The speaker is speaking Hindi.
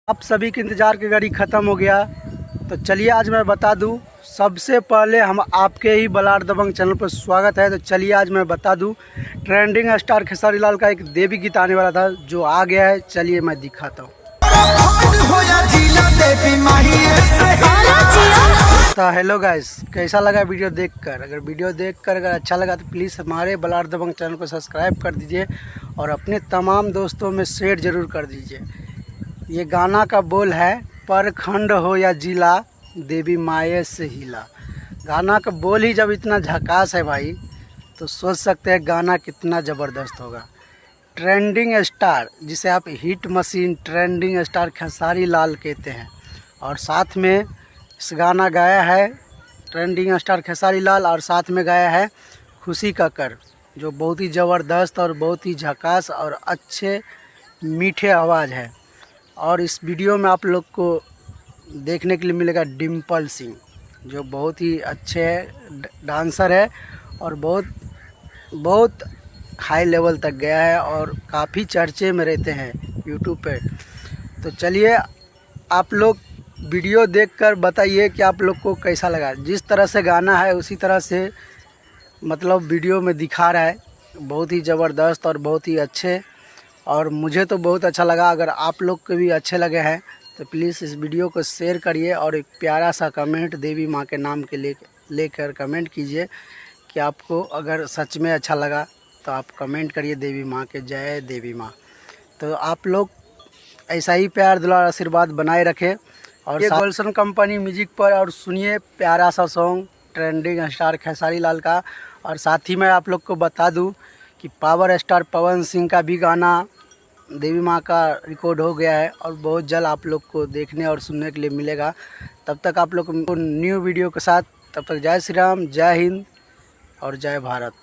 आप सभी के इंतज़ार की घड़ी ख़त्म हो गया। तो चलिए आज मैं बता दूं, सबसे पहले हम आपके ही बलार दबंग चैनल पर स्वागत है। तो चलिए आज मैं बता दूं, ट्रेंडिंग स्टार खेसारी लाल का एक देवी गीत आने वाला था जो आ गया है। चलिए मैं दिखाता हूँ। तो हेलो गाइस, कैसा लगा वीडियो देखकर? अगर वीडियो देखकर अगर अच्छा लगा तो प्लीज़ हमारे बलार दबंग चैनल को सब्सक्राइब कर दीजिए और अपने तमाम दोस्तों में शेयर ज़रूर कर दीजिए। ये गाना का बोल है, परखंड हो या जिला देवी माये से हिला। गाना का बोल ही जब इतना झकास है भाई, तो सोच सकते हैं गाना कितना ज़बरदस्त होगा। ट्रेंडिंग स्टार, जिसे आप hit machine trending star Khesari Lal कहते हैं, और साथ में इस गाना गाया है ट्रेंडिंग स्टार खेसारी लाल और साथ में गाया है खुशी कक्कर, जो बहुत ही ज़बरदस्त और बहुत ही झकास और अच्छे मीठे आवाज़ है। और इस वीडियो में आप लोग को देखने के लिए मिलेगा डिम्पल सिंह, जो बहुत ही अच्छे डांसर है और बहुत हाई लेवल तक गया है और काफ़ी चर्चे में रहते हैं यूट्यूब पे। तो चलिए आप लोग वीडियो देखकर बताइए कि आप लोग को कैसा लगा। जिस तरह से गाना है उसी तरह से मतलब वीडियो में दिखा रहा है, बहुत ही ज़बरदस्त और बहुत ही अच्छे, और मुझे तो बहुत अच्छा लगा। अगर आप लोग को भी अच्छे लगे हैं तो प्लीज़ इस वीडियो को शेयर करिए और एक प्यारा सा कमेंट देवी माँ के नाम के लेकर कमेंट कीजिए कि आपको अगर सच में अच्छा लगा तो आप कमेंट करिए देवी माँ के जय देवी माँ। तो आप लोग ऐसा ही प्यार दुलार आशीर्वाद बनाए रखें और ये गुलशन कंपनी म्यूजिक पर, और सुनिए प्यारा सा सॉन्ग ट्रेंडिंग स्टार खेसारी लाल का। और साथ ही मैं आप लोग को बता दूं कि पावर स्टार पवन सिंह का भी गाना देवी माँ का रिकॉर्ड हो गया है और बहुत जल्द आप लोग को देखने और सुनने के लिए मिलेगा। तब तक आप लोग को न्यू वीडियो के साथ, तब तक जय श्री राम, जय हिंद और जय भारत।